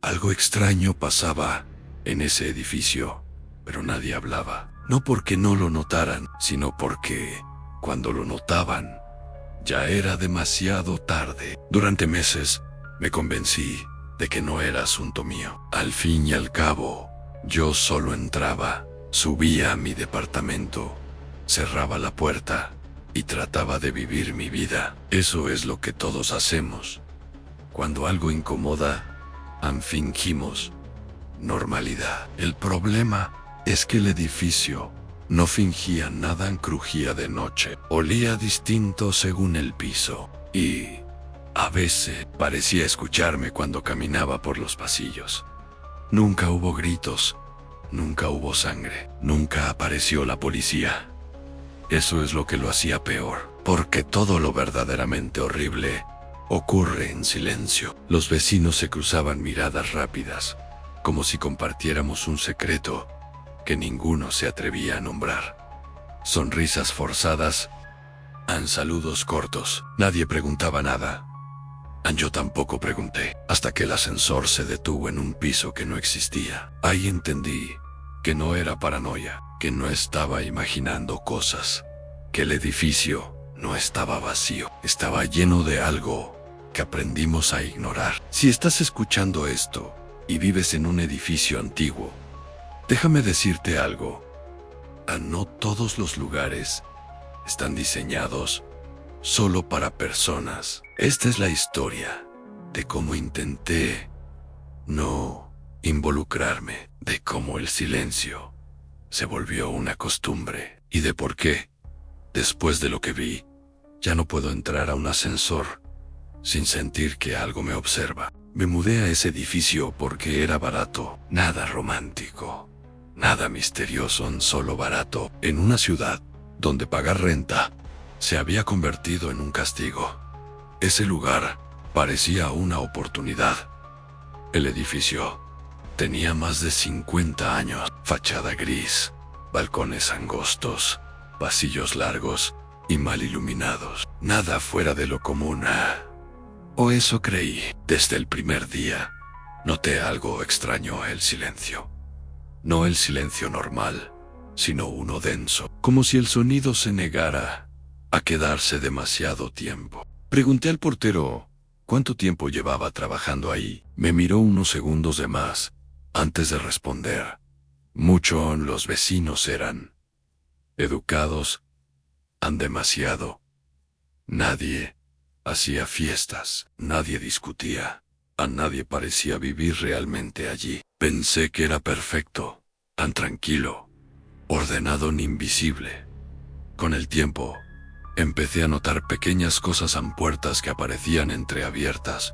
Algo extraño pasaba en ese edificio, pero nadie hablaba. No porque no lo notaran, sino porque, cuando lo notaban, ya era demasiado tarde. Durante meses, me convencí de que no era asunto mío. Al fin y al cabo, yo solo entraba, subía a mi departamento, cerraba la puerta y trataba de vivir mi vida. Eso es lo que todos hacemos. Cuando algo incomoda, fingimos normalidad. El problema es que el edificio no fingía nada, crujía de noche, olía distinto según el piso, y a veces parecía escucharme cuando caminaba por los pasillos. Nunca hubo gritos, nunca hubo sangre, nunca apareció la policía. Eso es lo que lo hacía peor, porque todo lo verdaderamente horrible ocurre en silencio. Los vecinos se cruzaban miradas rápidas, como si compartiéramos un secreto que ninguno se atrevía a nombrar. Sonrisas forzadas, saludos cortos. Nadie preguntaba nada. Yo tampoco pregunté, hasta que el ascensor se detuvo en un piso que no existía. Ahí entendí que no era paranoia, que no estaba imaginando cosas, que el edificio no estaba vacío, estaba lleno de algo que aprendimos a ignorar. Si estás escuchando esto y vives en un edificio antiguo, déjame decirte algo. No todos los lugares están diseñados solo para personas. Esta es la historia de cómo intenté no involucrarme, de cómo el silencio se volvió una costumbre y de por qué, después de lo que vi, ya no puedo entrar a un ascensor sin sentir que algo me observa. Me mudé a ese edificio porque era barato, nada romántico, nada misterioso, solo barato, en una ciudad donde pagar renta se había convertido en un castigo. Ese lugar parecía una oportunidad. El edificio tenía más de 50 años, fachada gris, balcones angostos, pasillos largos y mal iluminados. Nada fuera de lo común. O eso creí. Desde el primer día, noté algo extraño: el silencio. No el silencio normal, sino uno denso, como si el sonido se negara a quedarse demasiado tiempo. Pregunté al portero cuánto tiempo llevaba trabajando ahí. Me miró unos segundos de más antes de responder. Mucho. Los vecinos eran educados, demasiado. Nadie hacía fiestas, nadie discutía, a nadie parecía vivir realmente allí. Pensé que era perfecto, tan tranquilo, ordenado, ni invisible. Con el tiempo, empecé a notar pequeñas cosas en puertas que aparecían entreabiertas,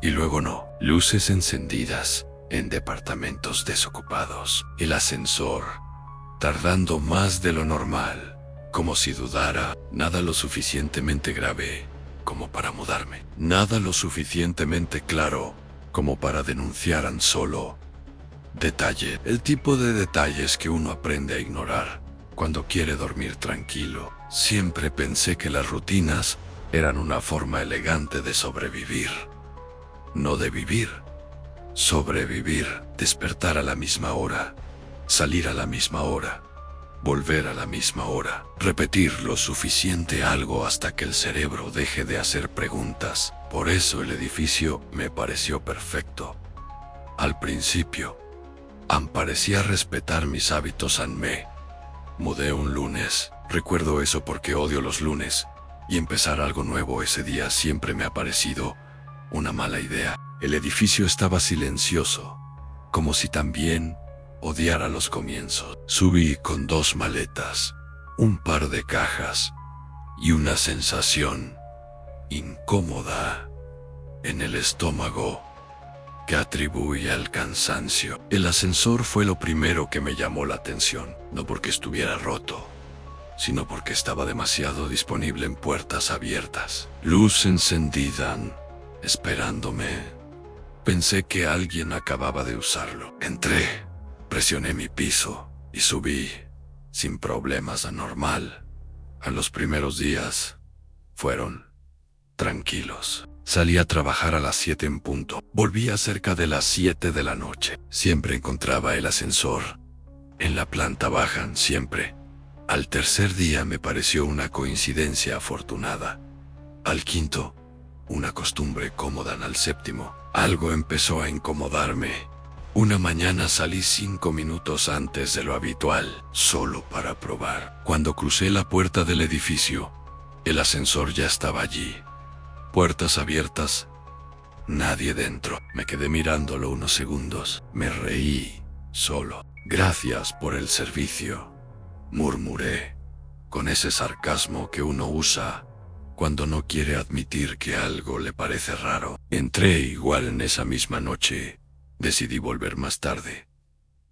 y luego no. Luces encendidas en departamentos desocupados. El ascensor tardando más de lo normal, como si dudara. Nada lo suficientemente grave como para mudarme. Nada lo suficientemente claro como para denunciar. Solo detalle. El tipo de detalles que uno aprende a ignorar cuando quiere dormir tranquilo. Siempre pensé que las rutinas eran una forma elegante de sobrevivir. No de vivir. Sobrevivir. Despertar a la misma hora. Salir a la misma hora. Volver a la misma hora. Repetir lo suficiente algo hasta que el cerebro deje de hacer preguntas. Por eso el edificio me pareció perfecto. Al principio, parecía respetar mis hábitos. Me mudé un lunes. Recuerdo eso porque odio los lunes, y empezar algo nuevo ese día siempre me ha parecido una mala idea. El edificio estaba silencioso, como si también odiara los comienzos. Subí con 2 maletas, un par de cajas y una sensación incómoda en el estómago que atribuía al cansancio. El ascensor fue lo primero que me llamó la atención, no porque estuviera roto, sino porque estaba demasiado disponible en puertas abiertas. Luz encendida, esperándome. Pensé que alguien acababa de usarlo. Entré, presioné mi piso y subí, sin problemas. Anormal. Los primeros días fueron tranquilos. Salí a trabajar a las 7 en punto. Volvía cerca de las 7 de la noche. Siempre encontraba el ascensor en la planta baja, siempre. Al tercer día me pareció una coincidencia afortunada. Al quinto, una costumbre cómoda. Al séptimo, algo empezó a incomodarme. Una mañana salí 5 minutos antes de lo habitual, solo para probar. Cuando crucé la puerta del edificio, el ascensor ya estaba allí. Puertas abiertas, nadie dentro. Me quedé mirándolo unos segundos. Me reí, solo. Gracias por el servicio, murmuré, con ese sarcasmo que uno usa cuando no quiere admitir que algo le parece raro. Entré igual en esa misma noche. Decidí volver más tarde.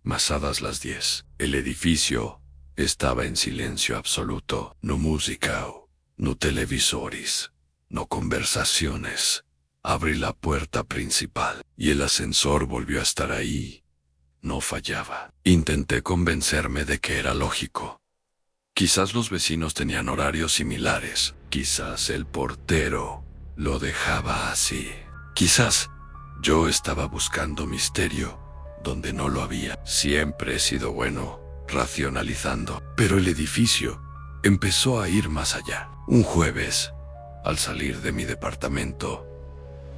Pasadas las 10. El edificio estaba en silencio absoluto. No música, no televisores, no conversaciones. Abrí la puerta principal y el ascensor volvió a estar ahí. No fallaba. Intenté convencerme de que era lógico. Quizás los vecinos tenían horarios similares. Quizás el portero lo dejaba así. Quizás yo estaba buscando misterio donde no lo había. Siempre he sido bueno racionalizando, pero el edificio empezó a ir más allá. Un jueves, al salir de mi departamento,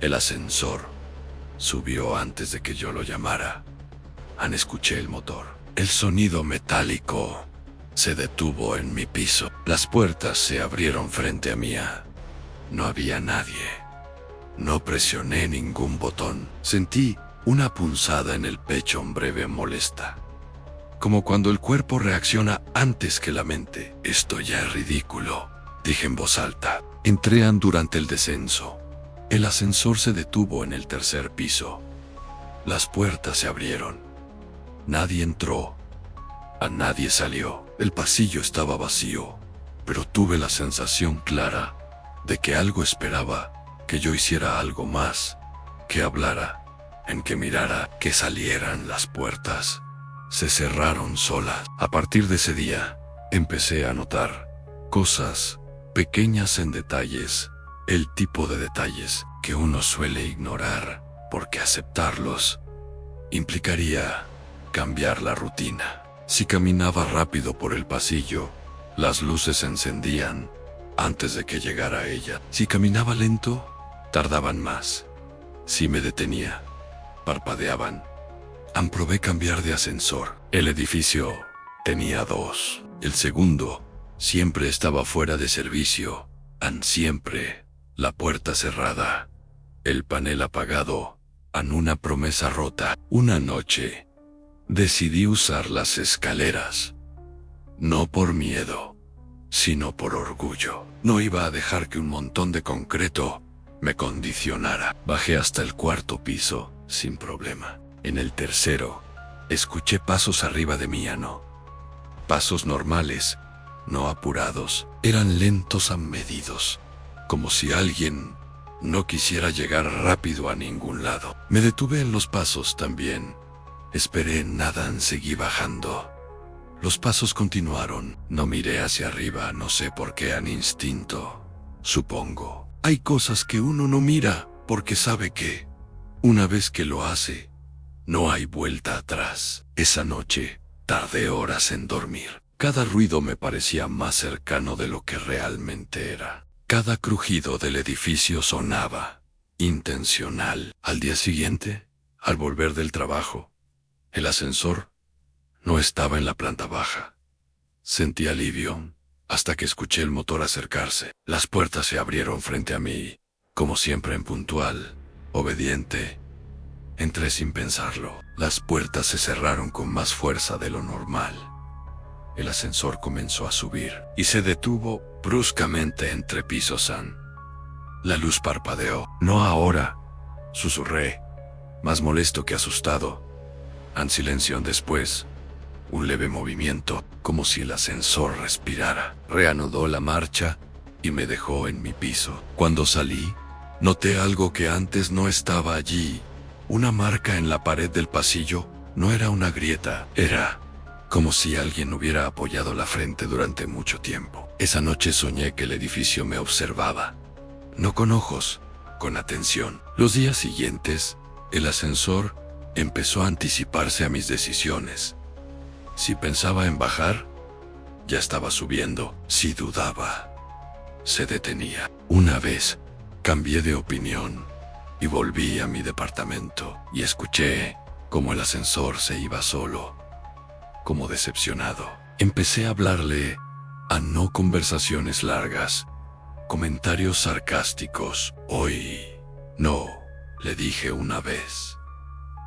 el ascensor subió antes de que yo lo llamara. Escuché el motor. El sonido metálico se detuvo en mi piso. Las puertas se abrieron frente a mí. No había nadie. No presioné ningún botón. Sentí una punzada en el pecho breve molesta. Como cuando el cuerpo reacciona antes que la mente. Esto ya es ridículo, dije en voz alta. Entré durante el descenso. El ascensor se detuvo en el tercer piso. Las puertas se abrieron. Nadie entró. Nadie salió. El pasillo estaba vacío, pero tuve la sensación clara de que algo esperaba que yo hiciera algo más, que hablara, en que mirara, que salieran. Las puertas se cerraron solas. A partir de ese día, empecé a notar cosas pequeñas en detalles, el tipo de detalles que uno suele ignorar, porque aceptarlos implicaría cambiar la rutina. Si caminaba rápido por el pasillo, las luces se encendían antes de que llegara ella. Si caminaba lento, tardaban más. Si me detenía, parpadeaban. Probé cambiar de ascensor. El edificio tenía 2. El segundo siempre estaba fuera de servicio. Siempre la puerta cerrada, el panel apagado, una promesa rota. Una noche decidí usar las escaleras. No por miedo, sino por orgullo. No iba a dejar que un montón de concreto me condicionara. Bajé hasta el 4.º piso, sin problema. En el tercero, escuché pasos arriba de mí. Pasos normales, no apurados. Eran lentos, medidos, como si alguien no quisiera llegar rápido a ningún lado. Me detuve en los pasos también. Esperé, nada, seguí bajando. Los pasos continuaron. No miré hacia arriba, no sé por qué, instinto. Supongo. Hay cosas que uno no mira porque sabe que, una vez que lo hace, no hay vuelta atrás. Esa noche, tardé horas en dormir. Cada ruido me parecía más cercano de lo que realmente era. Cada crujido del edificio sonaba intencional. Al día siguiente, al volver del trabajo, el ascensor no estaba en la planta baja. Sentí alivio hasta que escuché el motor acercarse. Las puertas se abrieron frente a mí, como siempre, puntual, obediente. Entré sin pensarlo. Las puertas se cerraron con más fuerza de lo normal. El ascensor comenzó a subir y se detuvo bruscamente entre pisos. La luz parpadeó. No ahora, susurré, más molesto que asustado. Silencio. Después, un leve movimiento, como si el ascensor respirara. Reanudó la marcha y me dejó en mi piso. Cuando salí, noté algo que antes no estaba allí. Una marca en la pared del pasillo. No era una grieta, era como si alguien hubiera apoyado la frente durante mucho tiempo. Esa noche soñé que el edificio me observaba. No con ojos, con atención. Los días siguientes, el ascensor empezó a anticiparse a mis decisiones. Si pensaba en bajar, ya estaba subiendo. Si dudaba, se detenía. Una vez, cambié de opinión y volví a mi departamento y escuché cómo el ascensor se iba solo. Como decepcionado, empecé a hablarle a no conversaciones largas, comentarios sarcásticos. Hoy no, le dije una vez.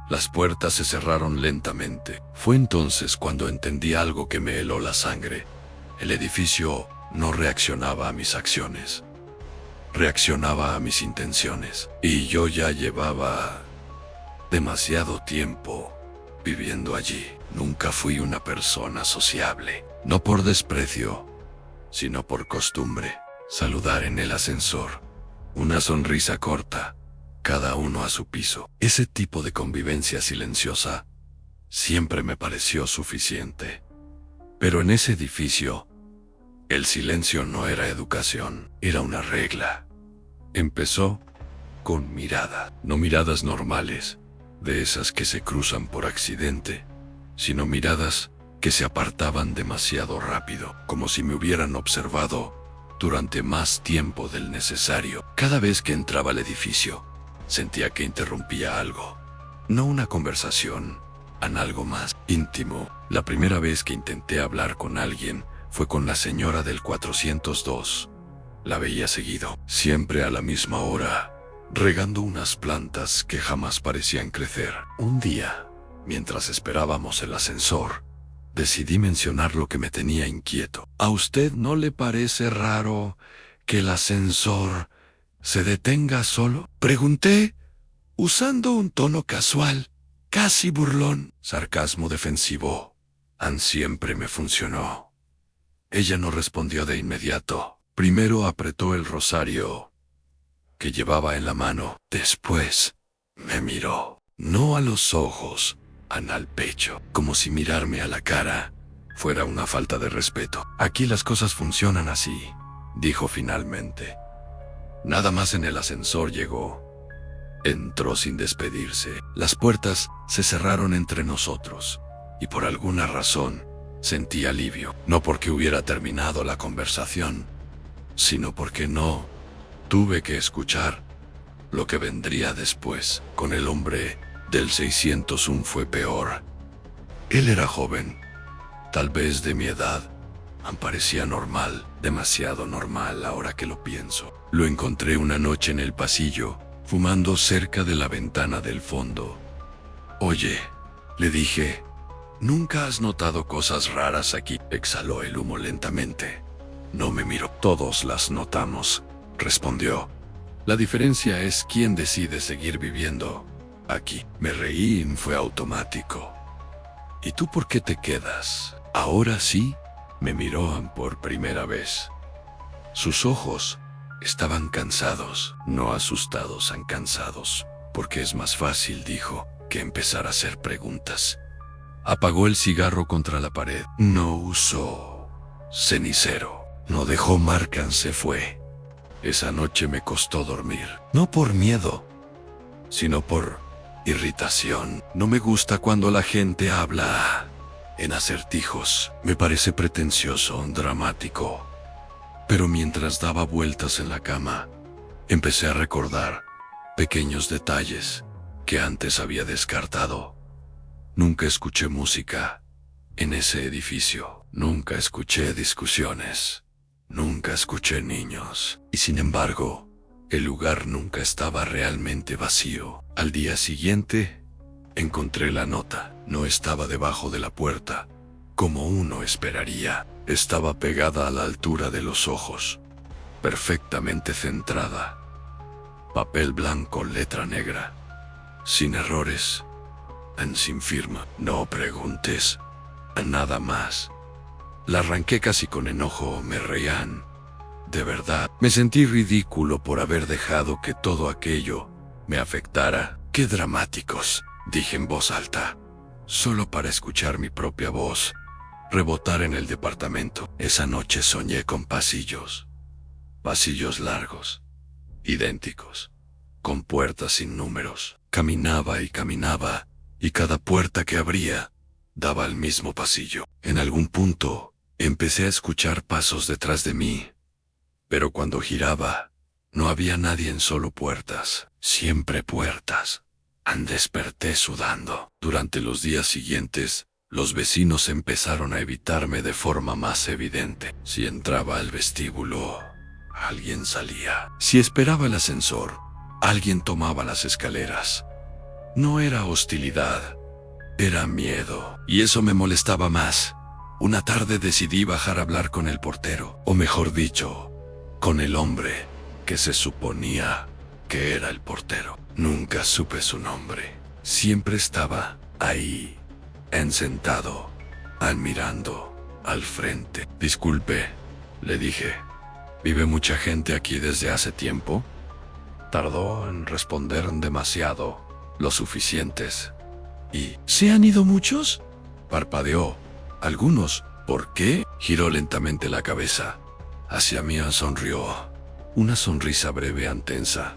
Las puertas se cerraron lentamente. Fue entonces cuando entendí algo que me heló la sangre. El edificio no reaccionaba a mis acciones, reaccionaba a mis intenciones. Y yo ya llevaba demasiado tiempo viviendo allí. Nunca fui una persona sociable, no por desprecio, sino por costumbre. Saludar en el ascensor, una sonrisa corta, cada uno a su piso. Ese tipo de convivencia silenciosa siempre me pareció suficiente. Pero en ese edificio, el silencio no era educación, era una regla. Empezó con mirada, no miradas normales, de esas que se cruzan por accidente, sino miradas que se apartaban demasiado rápido, como si me hubieran observado durante más tiempo del necesario. Cada vez que entraba al edificio, sentía que interrumpía algo, no una conversación, en algo más íntimo. La primera vez que intenté hablar con alguien fue con la señora del 402. La veía seguido, siempre a la misma hora, regando unas plantas que jamás parecían crecer. Un día, mientras esperábamos el ascensor, decidí mencionar lo que me tenía inquieto. ¿A usted no le parece raro que el ascensor se detenga solo? Pregunté, usando un tono casual, casi burlón. Sarcasmo defensivo. Siempre me funcionó. Ella no respondió de inmediato. Primero apretó el rosario que llevaba en la mano. Después me miró, no a los ojos, al pecho, como si mirarme a la cara fuera una falta de respeto. Aquí las cosas funcionan así, dijo finalmente. Nada más en el ascensor llegó. Entró sin despedirse. Las puertas se cerraron entre nosotros, y por alguna razón sentí alivio. No porque hubiera terminado la conversación, sino porque no tuve que escuchar lo que vendría después. Con el hombre del 601 fue peor. Él era joven, tal vez de mi edad. Parecía normal, demasiado normal ahora que lo pienso. Lo encontré una noche en el pasillo, fumando cerca de la ventana del fondo. Oye, le dije, ¿nunca has notado cosas raras aquí? Exhaló el humo lentamente. No me miró. Todos las notamos, respondió. La diferencia es quién decide seguir viviendo aquí. Me reí, fue automático. ¿Y tú por qué te quedas? Ahora sí, me miró por primera vez. Sus ojos estaban cansados, no asustados, cansados, porque es más fácil, dijo, que empezar a hacer preguntas. Apagó el cigarro contra la pared. No usó cenicero, no dejó marca, se fue. Esa noche me costó dormir, no por miedo, sino por irritación. No me gusta cuando la gente habla en acertijos. Me parece pretencioso, dramático. Pero mientras daba vueltas en la cama, empecé a recordar pequeños detalles que antes había descartado. Nunca escuché música en ese edificio. Nunca escuché discusiones. Nunca escuché niños. Y sin embargo, el lugar nunca estaba realmente vacío. Al día siguiente, encontré la nota. No estaba debajo de la puerta, como uno esperaría. Estaba pegada a la altura de los ojos, perfectamente centrada. Papel blanco, letra negra, sin errores, sin firma. No preguntes, nada más. La arranqué casi con enojo, me reían. De verdad, me sentí ridículo por haber dejado que todo aquello me afectara. ¡Qué dramáticos!, dije en voz alta, solo para escuchar mi propia voz rebotar en el departamento. Esa noche soñé con pasillos largos, idénticos, con puertas sin números. Caminaba, y cada puerta que abría daba al mismo pasillo. En algún punto, empecé a escuchar pasos detrás de mí, pero cuando giraba, no había nadie en solo puertas, siempre puertas. Desperté sudando. Durante los días siguientes, los vecinos empezaron a evitarme de forma más evidente. Si entraba al vestíbulo, alguien salía. Si esperaba el ascensor, alguien tomaba las escaleras. No era hostilidad, era miedo. Y eso me molestaba más. Una tarde decidí bajar a hablar con el portero, o mejor dicho, con el hombre que se suponía que era el portero. Nunca supe su nombre. Siempre estaba ahí, sentado, mirando al frente. Disculpe, le dije. ¿Vive mucha gente aquí desde hace tiempo? Tardó en responder demasiado, lo suficientes. ¿Y se han ido muchos? Parpadeó. Algunos. ¿Por qué? Giró lentamente la cabeza. Hacia mí sonrió. Una sonrisa breve tensa.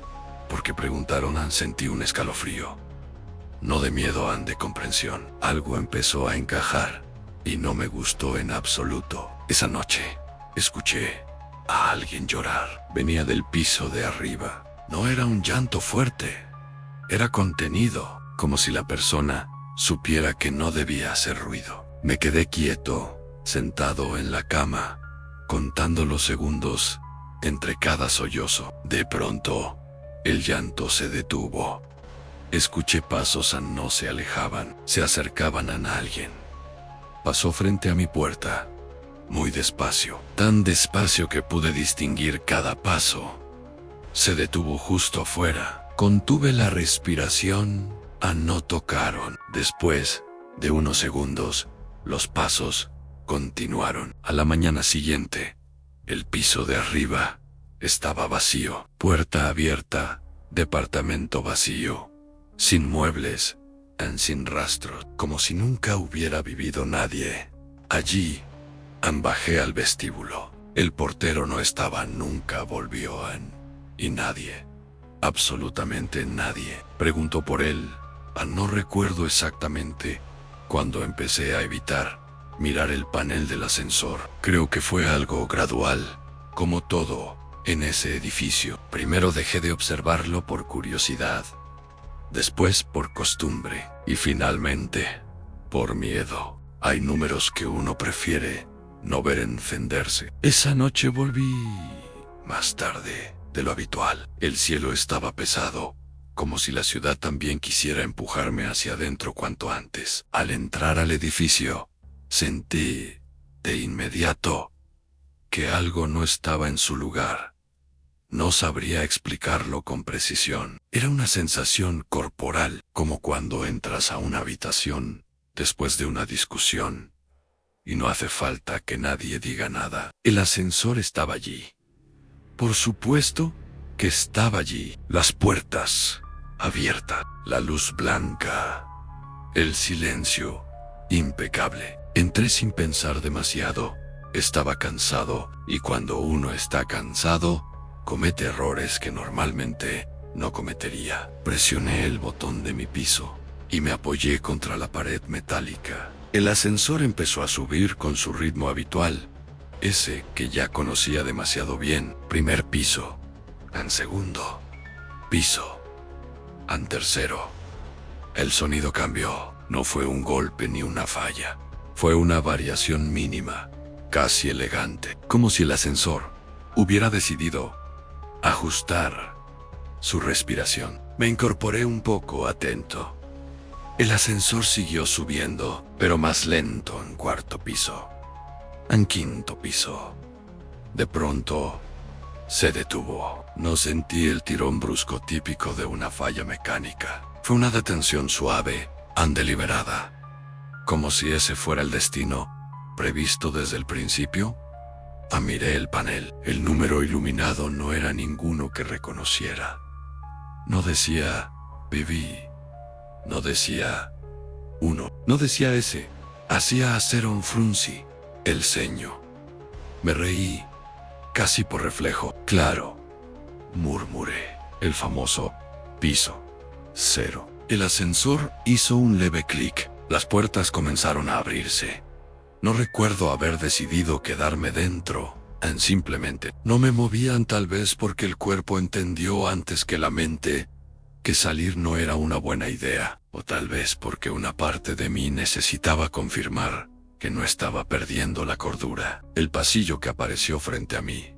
Porque preguntaron, sentí un escalofrío. No de miedo, de comprensión. Algo empezó a encajar y no me gustó en absoluto. Esa noche escuché a alguien llorar. Venía del piso de arriba. No era un llanto fuerte. Era contenido, como si la persona supiera que no debía hacer ruido. Me quedé quieto, sentado en la cama, contando los segundos entre cada sollozo. De pronto, el llanto se detuvo. Escuché pasos, no se alejaban, se acercaban a alguien. Pasó frente a mi puerta, muy despacio, tan despacio que pude distinguir cada paso. Se detuvo justo afuera. Contuve la respiración, no tocaron. Después de unos segundos, los pasos continuaron. A la mañana siguiente, el piso de arriba estaba vacío. Puerta abierta, departamento vacío, sin muebles, sin rastros, como si nunca hubiera vivido nadie. Allí, bajé al vestíbulo. El portero no estaba, nunca volvió, y nadie, absolutamente nadie, preguntó por él. No recuerdo exactamente cuando empecé a evitar mirar el panel del ascensor. Creo que fue algo gradual, como todo en ese edificio. Primero dejé de observarlo por curiosidad, después por costumbre y finalmente por miedo. Hay números que uno prefiere no ver encenderse. Esa noche volví más tarde de lo habitual. El cielo estaba pesado, como si la ciudad también quisiera empujarme hacia adentro cuanto antes. Al entrar al edificio, sentí de inmediato que algo no estaba en su lugar. No sabría explicarlo con precisión. Era una sensación corporal, como cuando entras a una habitación después de una discusión y no hace falta que nadie diga nada. El ascensor estaba allí. Por supuesto que estaba allí. Las puertas abiertas, la luz blanca, el silencio impecable. Entré sin pensar demasiado. Estaba cansado, y cuando uno está cansado, comete errores que normalmente no cometería. Presioné el botón de mi piso y me apoyé contra la pared metálica. El ascensor empezó a subir con su ritmo habitual, ese que ya conocía demasiado bien. Primer piso, segundo piso, tercero. El sonido cambió. No fue un golpe ni una falla. Fue una variación mínima, casi elegante, como si el ascensor hubiera decidido ajustar su respiración. Me incorporé un poco atento. El ascensor siguió subiendo, pero más lento en cuarto piso, en quinto piso. De pronto, se detuvo. No sentí el tirón brusco típico de una falla mecánica. Fue una detención suave, deliberada, como si ese fuera el destino previsto desde el principio. Miré el panel. El número iluminado no era ninguno que reconociera. No decía viví. No decía 1. No decía S. Hacía hacer un frunci el ceño. Me reí, casi por reflejo. Claro, murmuré. El famoso Piso 0. El ascensor hizo un leve clic. Las puertas comenzaron a abrirse. No recuerdo haber decidido quedarme dentro. Simplemente no me movían, tal vez porque el cuerpo entendió antes que la mente que salir no era una buena idea, o tal vez porque una parte de mí necesitaba confirmar que no estaba perdiendo la cordura. El pasillo que apareció frente a mí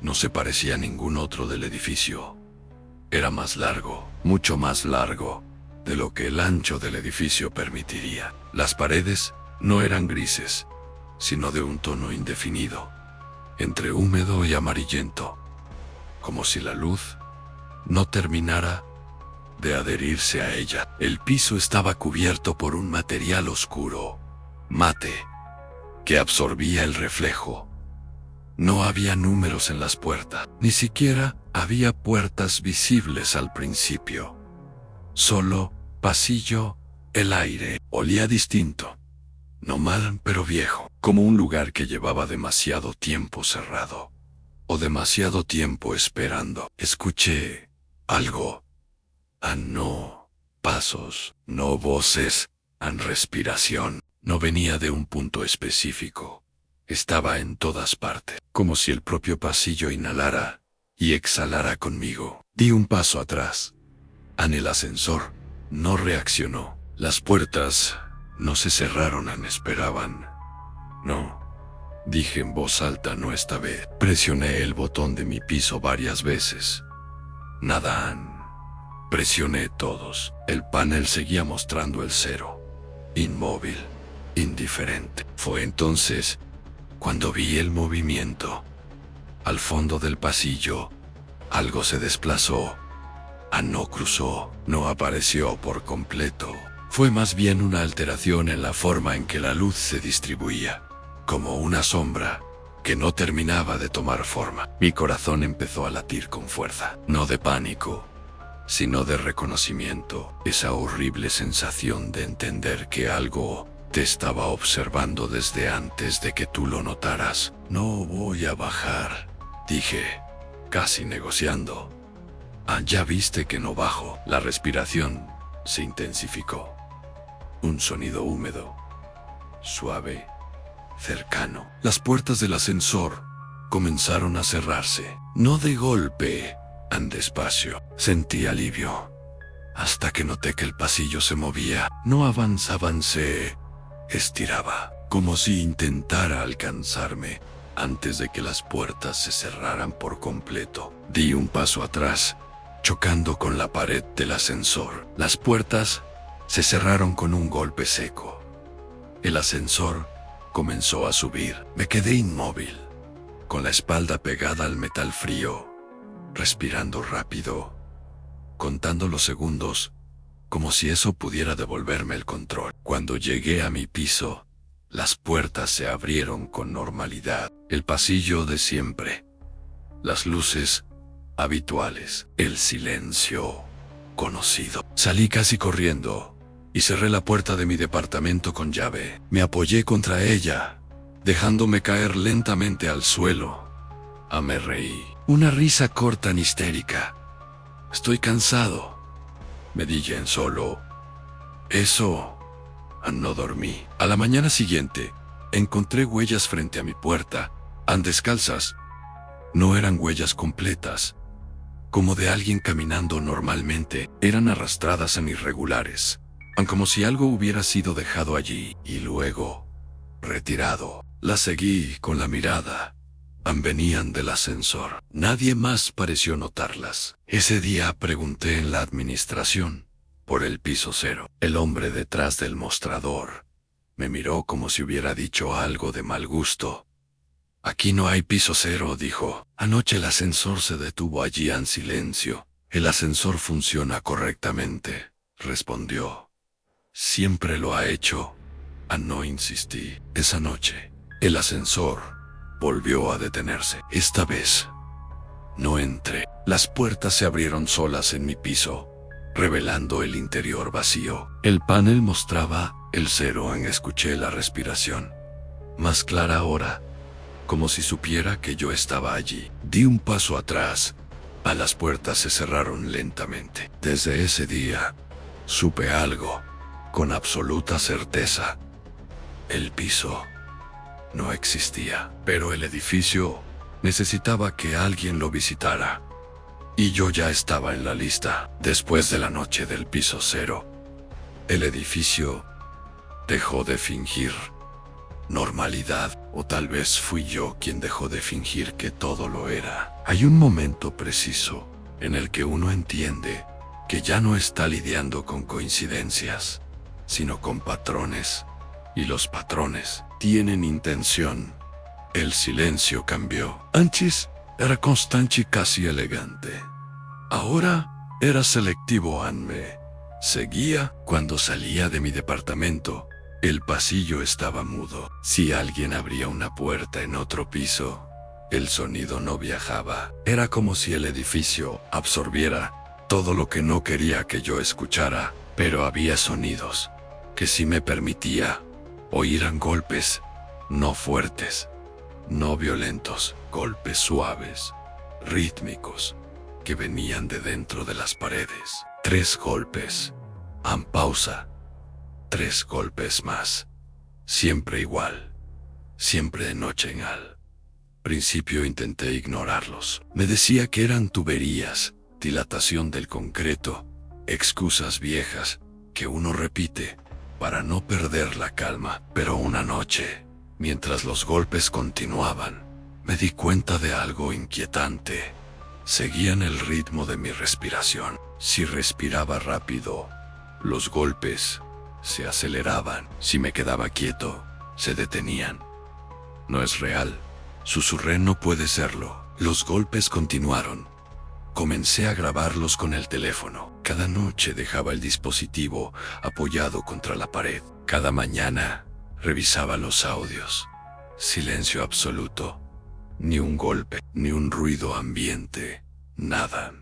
no se parecía a ningún otro del edificio. Era más largo, mucho más largo de lo que el ancho del edificio permitiría. Las paredes no eran grises, sino de un tono indefinido, entre húmedo y amarillento, como si la luz no terminara de adherirse a ella. El piso estaba cubierto por un material oscuro, mate, que absorbía el reflejo. No había números en las puertas, ni siquiera había puertas visibles al principio. Solo pasillo, el aire olía distinto. No mal, pero viejo, como un lugar que llevaba demasiado tiempo cerrado, o demasiado tiempo esperando. Escuché algo. No pasos, no voces, respiración. No venía de un punto específico. Estaba en todas partes, como si el propio pasillo inhalara y exhalara conmigo. Di un paso atrás. El ascensor no reaccionó. Las puertas no se cerraron, esperaban. No, dije en voz alta, no esta vez. Presioné el botón de mi piso varias veces. Nada. Presioné todos. El panel seguía mostrando el 0. Inmóvil, indiferente. Fue entonces cuando vi el movimiento. Al fondo del pasillo, algo se desplazó. No cruzó, no apareció por completo. Fue más bien una alteración en la forma en que la luz se distribuía, como una sombra que no terminaba de tomar forma. Mi corazón empezó a latir con fuerza, no de pánico, sino de reconocimiento. Esa horrible sensación de entender que algo te estaba observando desde antes de que tú lo notaras. No voy a bajar, dije, casi negociando. Ya viste que no bajo. La respiración se intensificó. Un sonido húmedo, suave, cercano. Las puertas del ascensor comenzaron a cerrarse. No de golpe, despacio. Sentí alivio, hasta que noté que el pasillo se movía. No avanzaba, se estiraba, como si intentara alcanzarme antes de que las puertas se cerraran por completo. Di un paso atrás, chocando con la pared del ascensor. Las puertas se cerraron con un golpe seco. El ascensor comenzó a subir. Me quedé inmóvil, con la espalda pegada al metal frío, respirando rápido, contando los segundos, como si eso pudiera devolverme el control. Cuando llegué a mi piso, las puertas se abrieron con normalidad. El pasillo de siempre, las luces habituales, el silencio conocido. Salí casi corriendo y cerré la puerta de mi departamento con llave. Me apoyé contra ella, dejándome caer lentamente al suelo. Me reí. Una risa corta y histérica. Estoy cansado, me dije en solo. Eso. No dormí. A la mañana siguiente, encontré huellas frente a mi puerta, descalzas. No eran huellas completas, como de alguien caminando normalmente. Eran arrastradas irregulares, como si algo hubiera sido dejado allí y luego retirado. Las seguí con la mirada. Venían del ascensor. Nadie más pareció notarlas. Ese día pregunté en la administración por el piso 0. El hombre detrás del mostrador me miró como si hubiera dicho algo de mal gusto. Aquí no hay piso 0, dijo. Anoche el ascensor se detuvo allí en silencio. El ascensor funciona correctamente, respondió. Siempre lo ha hecho. No insistí. Esa noche, el ascensor volvió a detenerse. Esta vez no entré. Las puertas se abrieron solas en mi piso, revelando el interior vacío. El panel mostraba el 0. Escuché la respiración, más clara ahora, como si supiera que yo estaba allí. Di un paso atrás A las puertas se cerraron lentamente. Desde ese día, supe algo, con absoluta certeza. El piso no existía, pero el edificio necesitaba que alguien lo visitara. Y yo ya estaba en la lista. Después de la noche del piso 0, el edificio dejó de fingir normalidad, o tal vez fui yo quien dejó de fingir que todo lo era. Hay un momento preciso en el que uno entiende que ya no está lidiando con coincidencias, sino con patrones, y los patrones tienen intención. El silencio cambió. Antes era constante y casi elegante. Ahora era selectivo. Me seguía cuando salía de mi departamento. El pasillo estaba mudo. Si alguien abría una puerta en otro piso, el sonido no viajaba. Era como si el edificio absorbiera todo lo que no quería que yo escuchara, pero había sonidos que sí me permitía oír. Golpes, no fuertes, no violentos, golpes suaves, rítmicos, que venían de dentro de las paredes. 3 golpes, pausa. 3 golpes más. Siempre igual. Siempre de noche. Al principio intenté ignorarlos. Me decía que eran tuberías, dilatación del concreto, excusas viejas que uno repite para no perder la calma. Pero una noche, mientras los golpes continuaban, me di cuenta de algo inquietante. Seguían el ritmo de mi respiración. Si respiraba rápido, los golpes se aceleraban. Si me quedaba quieto, se detenían. No es real, susurré. No puede serlo. Los golpes continuaron. Comencé a grabarlos con el teléfono. Cada noche dejaba el dispositivo apoyado contra la pared. Cada mañana revisaba los audios. Silencio absoluto. Ni un golpe, ni un ruido ambiente, nada.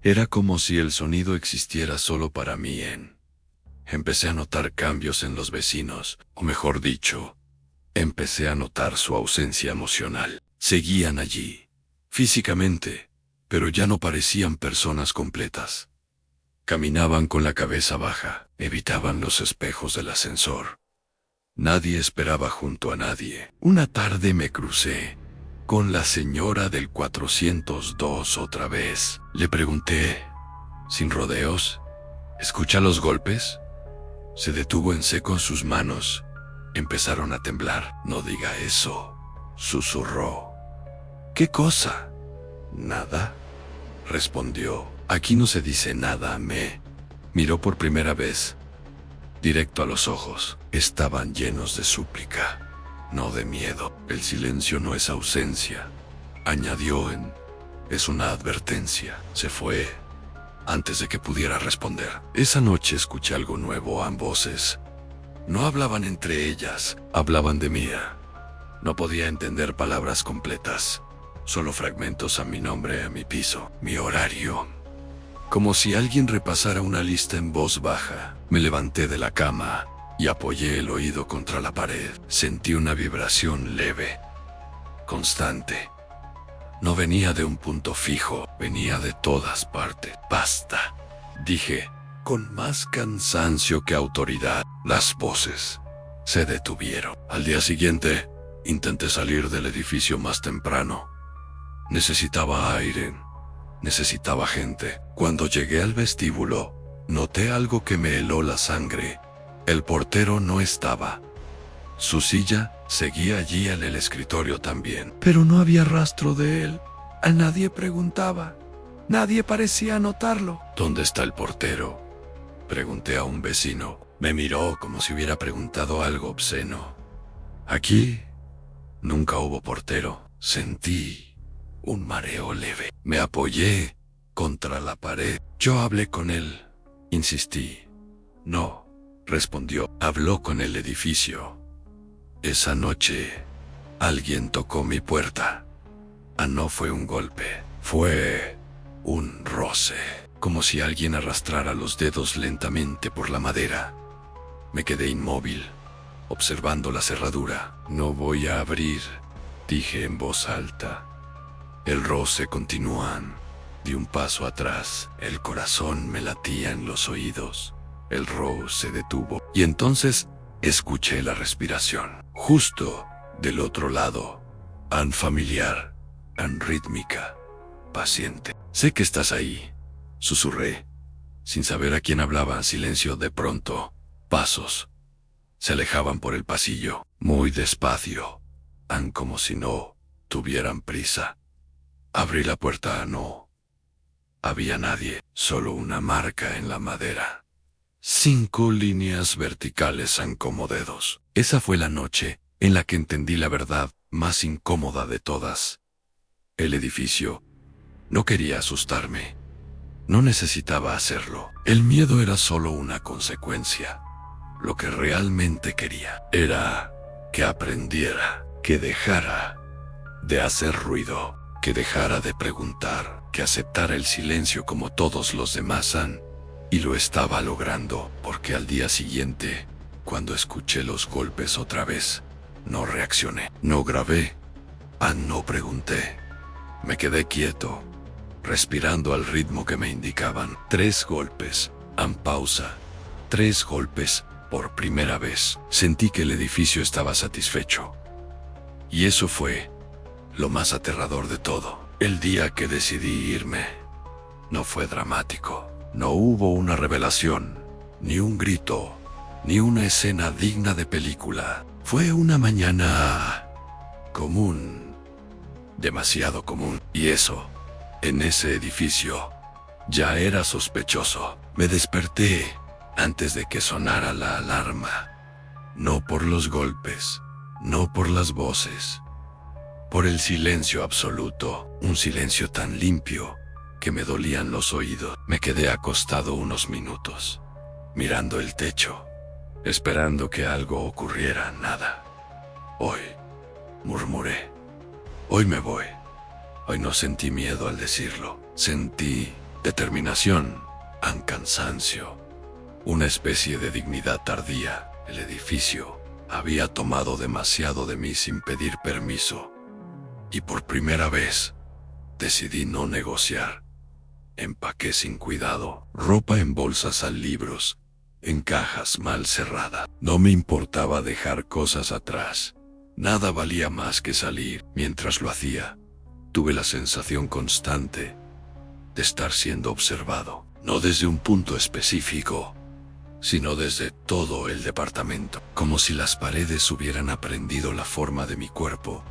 Era como si el sonido existiera solo para mí. Empecé a notar cambios en los vecinos, o mejor dicho, empecé a notar su ausencia emocional. Seguían allí, físicamente, pero ya no parecían personas completas. Caminaban con la cabeza baja, evitaban los espejos del ascensor. Nadie esperaba junto a nadie. Una tarde me crucé con la señora del 402 otra vez. Le pregunté, sin rodeos, ¿escucha los golpes? Se detuvo en seco. Sus manos empezaron a temblar. No diga eso, susurró. ¿Qué cosa? Nada, respondió. Aquí no se dice nada. Me miró por primera vez, directo a los ojos. Estaban llenos de súplica, no de miedo. El silencio no es ausencia, añadió. Es una advertencia. Se fue antes de que pudiera responder. Esa noche escuché algo nuevo. Voces. No hablaban entre ellas, hablaban de mí. No podía entender palabras completas, solo fragmentos. A mi nombre, a mi piso, mi horario. Como si alguien repasara una lista en voz baja. Me levanté de la cama y apoyé el oído contra la pared. Sentí una vibración leve, constante. No venía de un punto fijo, venía de todas partes. Basta, dije, con más cansancio que autoridad. Las voces se detuvieron. Al día siguiente, intenté salir del edificio más temprano. Necesitaba aire, necesitaba gente. Cuando llegué al vestíbulo, noté algo que me heló la sangre. El portero no estaba. Su silla seguía allí, en el escritorio también. Pero no había rastro de él. A nadie preguntaba. Nadie parecía notarlo. ¿Dónde está el portero?, pregunté a un vecino. Me miró como si hubiera preguntado algo obsceno. Aquí nunca hubo portero. Sentí un mareo leve. Me apoyé contra la pared. Yo hablé con él, insistí. No, respondió. Habló con el edificio. Esa noche, alguien tocó mi puerta. No fue un golpe, fue un roce, como si alguien arrastrara los dedos lentamente por la madera. Me quedé inmóvil, observando la cerradura. No voy a abrir, dije en voz alta. El roce continúa. Di un paso atrás, el corazón me latía en los oídos. El row se detuvo y entonces escuché la respiración. Justo del otro lado, tan familiar, tan rítmica, paciente. Sé que estás ahí, susurré, sin saber a quién hablaba. Silencio. De pronto, pasos se alejaban por el pasillo, muy despacio, tan como si no tuvieran prisa. Abrí la puerta. No había nadie, solo una marca en la madera. 5 líneas verticales como dedos. Esa fue la noche en la que entendí la verdad más incómoda de todas. El edificio no quería asustarme. No necesitaba hacerlo. El miedo era solo una consecuencia. Lo que realmente quería era que aprendiera, que dejara de hacer ruido, que dejara de preguntar, que aceptara el silencio como todos los demás han. Y lo estaba logrando, porque al día siguiente, cuando escuché los golpes otra vez, no reaccioné, no grabé, no pregunté. Me quedé quieto, respirando al ritmo que me indicaban. 3 golpes, pausa. 3 golpes. Por primera vez, sentí que el edificio estaba satisfecho. Y eso fue lo más aterrador de todo. El día que decidí irme, no fue dramático. No hubo una revelación, ni un grito, ni una escena digna de película. Fue una mañana común, demasiado común. Y eso, en ese edificio, ya era sospechoso. Me desperté antes de que sonara la alarma. No por los golpes, no por las voces, por el silencio absoluto. Un silencio tan limpio que me dolían los oídos. Me quedé acostado unos minutos, mirando el techo, esperando que algo ocurriera. Nada. Hoy, murmuré, hoy me voy. Hoy no sentí miedo al decirlo. Sentí determinación, cansancio, una especie de dignidad tardía. El edificio había tomado demasiado de mí sin pedir permiso. Y por primera vez, decidí no negociar. Empaqué sin cuidado, ropa en bolsas, libros, en cajas mal cerradas. No me importaba dejar cosas atrás. Nada valía más que salir. Mientras lo hacía, tuve la sensación constante de estar siendo observado. No desde un punto específico, sino desde todo el departamento. Como si las paredes hubieran aprendido la forma de mi cuerpo.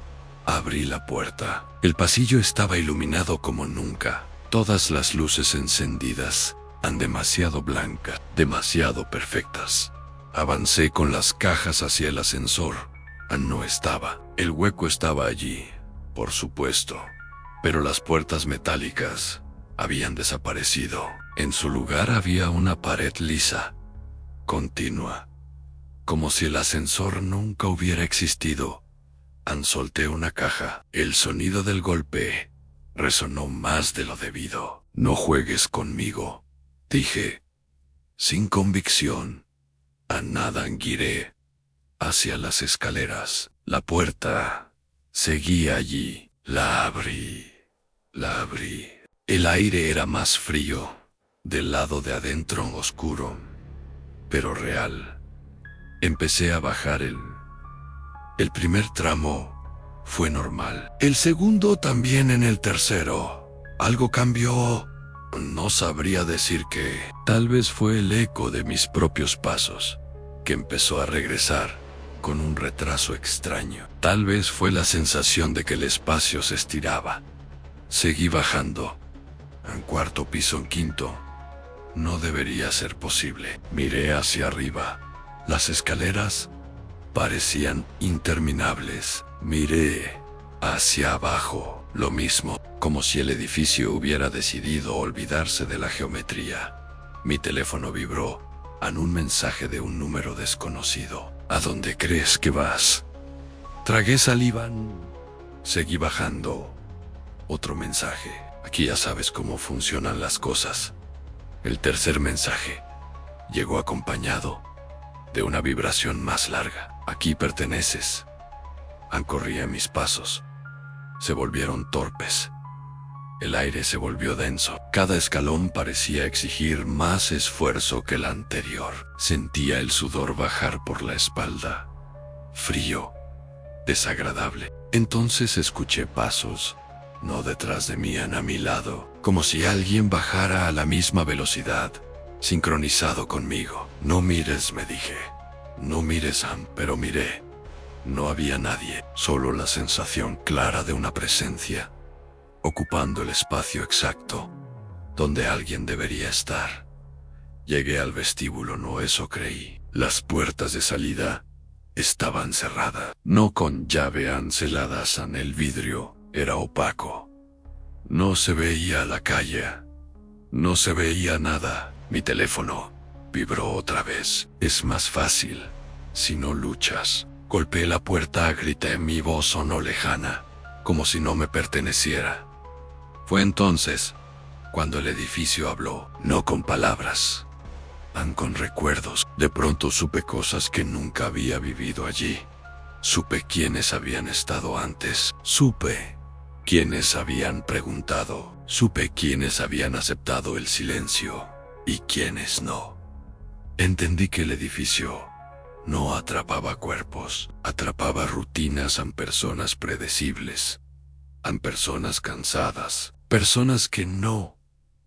Abrí la puerta. El pasillo estaba iluminado como nunca. Todas las luces encendidas, demasiado blancas, demasiado perfectas. Avancé con las cajas hacia el ascensor. No estaba. El hueco estaba allí, por supuesto, pero las puertas metálicas habían desaparecido. En su lugar había una pared lisa, continua, como si el ascensor nunca hubiera existido. Solté una caja. El sonido del golpe resonó más de lo debido. No juegues conmigo, dije, sin convicción. A nada giré hacia las escaleras. La puerta seguía allí. La abrí. El aire era más frío, del lado de adentro oscuro, pero real. Empecé a bajar el primer tramo fue normal. El segundo también. En el tercero, algo cambió. No sabría decir qué. Tal vez fue el eco de mis propios pasos, que empezó a regresar con un retraso extraño. Tal vez fue la sensación de que el espacio se estiraba. Seguí bajando. En 4.º piso, en 5.º. No debería ser posible. Miré hacia arriba. Las escaleras parecían interminables. Miré hacia abajo. Lo mismo, como si el edificio hubiera decidido olvidarse de la geometría. Mi teléfono vibró. Un mensaje de un número desconocido. ¿A dónde crees que vas? Tragué saliva. Seguí bajando. Otro mensaje. Aquí ya sabes cómo funcionan las cosas. El tercer mensaje llegó acompañado de una vibración más larga. Aquí perteneces. Corría mis pasos. Se volvieron torpes. El aire se volvió denso. Cada escalón parecía exigir más esfuerzo que el anterior. Sentía el sudor bajar por la espalda. Frío, desagradable. Entonces escuché pasos, no detrás de mí, a mi lado, como si alguien bajara a la misma velocidad, sincronizado conmigo. No mires, me dije. No mires, Sam, pero miré. No había nadie, solo la sensación clara de una presencia, ocupando el espacio exacto donde alguien debería estar. Llegué al vestíbulo, no, eso creí. Las puertas de salida estaban cerradas, no con llave, anceladas en el vidrio, era opaco. No se veía la calle, no se veía nada. Mi teléfono vibró otra vez. Es más fácil si no luchas. Golpeé la puerta, grité, mi voz sonó lejana, como si no me perteneciera. Fue entonces cuando el edificio habló, no con palabras, con recuerdos. De pronto supe cosas que nunca había vivido allí. Supe quiénes habían estado antes. Supe quiénes habían preguntado. Supe quiénes habían aceptado el silencio y quiénes no. Entendí que el edificio no atrapaba cuerpos, atrapaba rutinas en personas predecibles, en personas cansadas, personas que no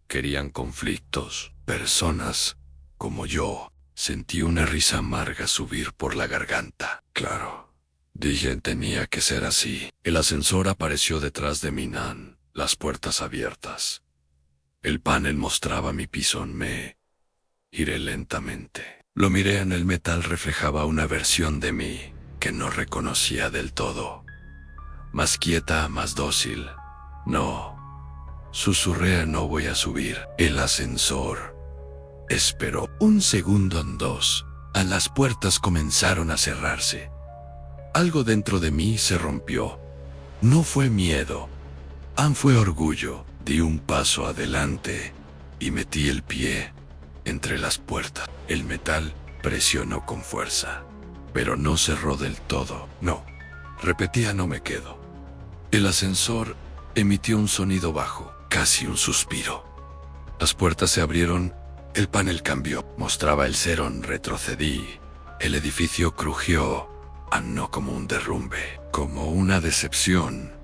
querían conflictos, personas como yo. Sentí una risa amarga subir por la garganta. Claro, dije, tenía que ser así. El ascensor apareció detrás de mí, las puertas abiertas. El panel mostraba mi piso. Me giré lentamente. Lo miré, en el metal reflejaba una versión de mí que no reconocía del todo. Más quieta, más dócil. No. Susurré, no voy a subir. El ascensor esperó 1 segundo, 2. Las puertas comenzaron a cerrarse. Algo dentro de mí se rompió. No fue miedo, fue orgullo. Di un paso adelante y metí el pie entre las puertas. El metal presionó con fuerza, pero no cerró del todo. No. Repetía, no me quedo. El ascensor emitió un sonido bajo, casi un suspiro. Las puertas se abrieron, el panel cambió, mostraba el 0. Retrocedí. El edificio crujió, no como un derrumbe, como una decepción.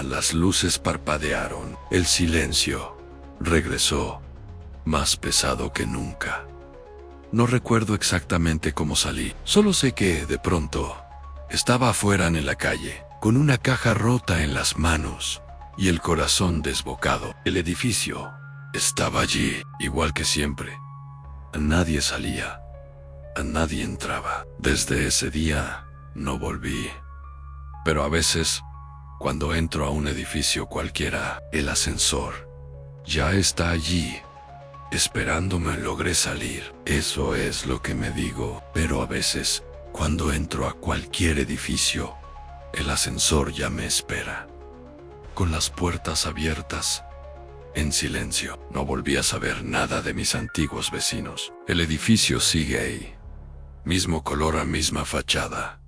Las luces parpadearon. El silencio regresó, más pesado que nunca. No recuerdo exactamente cómo salí. Solo sé que, de pronto, estaba afuera en la calle, con una caja rota en las manos y el corazón desbocado. El edificio estaba allí, igual que siempre. Nadie salía, nadie entraba. Desde ese día, no volví. Pero a veces, cuando entro a un edificio cualquiera, el ascensor ya está allí, esperándome. Logré salir. Eso es lo que me digo. Pero a veces, cuando entro a cualquier edificio, el ascensor ya me espera, con las puertas abiertas, en silencio. No volví a saber nada de mis antiguos vecinos. El edificio sigue ahí. Mismo color, misma fachada,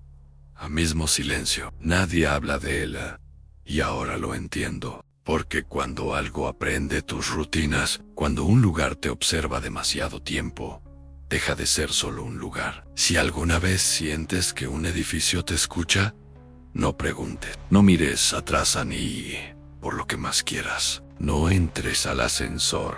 mismo silencio. Nadie habla de él. Y ahora lo entiendo. Porque cuando algo aprende tus rutinas, cuando un lugar te observa demasiado tiempo, deja de ser solo un lugar. Si alguna vez sientes que un edificio te escucha, no preguntes. No mires atrás ni por lo que más quieras. No entres al ascensor.